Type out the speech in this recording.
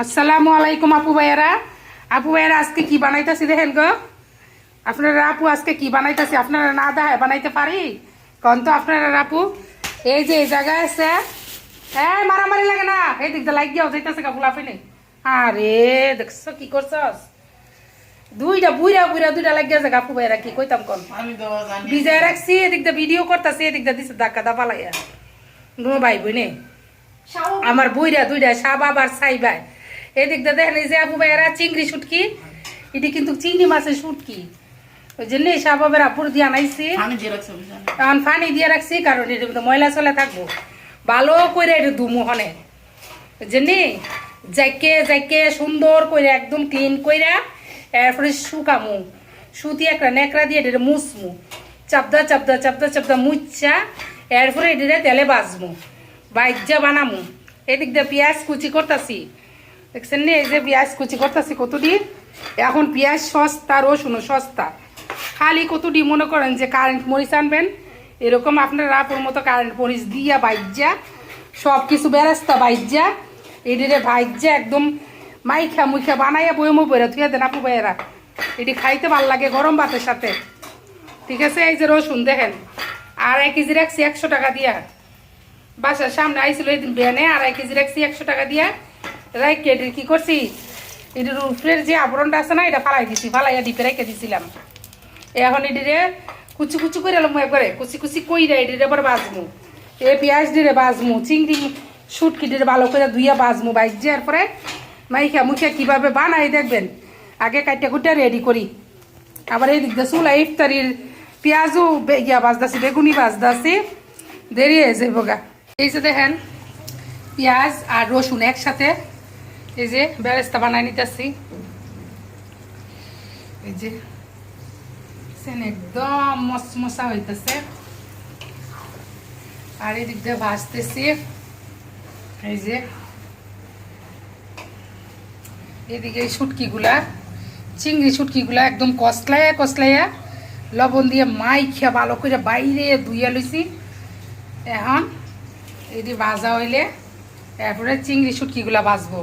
আসসালামু আলাইকুম আপু ভাইয়ারা। আপু ভাইয়ারা আজকে কি বানাইতেছি দেখেন গো। আপনারা আপু আজকে কি বানাইতেছি আপনারা না দেখায় বানাইতে পারি কন তো আপনারা আপু। এই যে এই জায়গায় আছে, এই মারামারি লাগে না, এই দিকটা লাগ গিয়াও যাইতেছে গা ফুলাফি নেই। আরে দেখছো কি করছস, দুইটা বুইরা বুইরা দুইটা লাগ গেছে আপু ভাইয়ারা, কি কইতাম কন। বিজয় রাখছি এদিকটা ভিডিও করতেছি, এদিকটা দিছে ধাক্কা দা পালাইয়া নো ভাই বইনে আমার বুইরা দুইটা সাবাব আর সাইবাই। এদিকটা দেখেন এই যে আপু ভাইয়ারা চিংড়ি শুটকি, এটি কিন্তু চিংড়ি মাছের শুটকি, ওই জন্য সাবাবের আপুর দিয়ে আনাইছি। এখন পানি দিয়ে রাখছি কারণ এর মধ্যে ময়লা চলে থাকবো, ভালো করে এটা ধুমু হনে ওই জন্য যাইকে যাইকে সুন্দর করে একদম ক্লিন কইরা এরপরে শুকামু, সুতি একটা নেকড়া দিয়ে এটা মুছমু, চাপদা চাপদা চাপদা চাপদা মুচ্ছা এরপরে এটা তেলে বাজমু, বাইজা বানামু। এদিক দিয়ে পেঁয়াজ কুচি করতেছি দেখছেন নি, এই যে পেঁয়াজ কুচি করতেছি কতটি। এখন পেঁয়াজ সস্তা, রসুনও সস্তা, খালি কতটি মনে করেন যে কারেন্ট মরিচ আনবেন এরকম আপনার রাপুর মতো কারেন্ট মরিচ দিয়া বাইজা সব কিছু বেরাস্তা বাইজা এটিরে ভাইজা একদম মাইখা মুখা বানাইয়া বইমো বইরা থুয়া দেন আপু ভাইয়েরা, এটি খাইতে ভাল লাগে গরম ভাতের সাথে। ঠিক আছে, এই যে রসুন দেখেন 2.5 কেজি রাখছি 100 টাকা দিয়া, বাসার সামনে আইছিল এই দিন বেনে 2.5 কেজি রাখছি 100 টাকা দিয়া রাইকে কি করছি, এটির উপরের যে আবরণটা আছে না এটা ফালাই দিছি, ফালাইয়া ডিপে রেখে দিছিলাম। এখন এটিরে কুচি কুচি করে এলাম একবারে কুচি কুচি কইরা এটিরে আবার বাজমু, এ পেঁয়াজ দিয়ে বাজমু, চিংড়ি শুটকি দিয়ে ভালো করে ধুইয়া বাজমু, বাইজে এরপরে মাইখা মুখে কীভাবে বানাই দেখবেন। আগে কাইটা কুটা রেডি করি, আবার এই দিক দিয়ে চুলা ইফতারির পেঁয়াজও গিয়া বাজদাছি, বেগুনি বাজদাছি, দেরি হয়ে যাইব গা। এই যে দেখেন পেঁয়াজ আর রসুন একসাথে এই যে বেরেস্তা বানাই নিতেছি, এই যে একদম মশমশা হইতেছে। আর এদিক দিয়ে ভাজতেছি, এই যে এদিকে এই শুটকিগুলা চিংড়ি শুটকিগুলা একদম কসলাইয়া কসলাইয়া লবণ দিয়ে মাইখা ভালো করে বাইরে ধুইয়া লইছি। এখন এটি ভাজা হইলে এরপরে চিংড়ি শুটকিগুলা ভাজবো।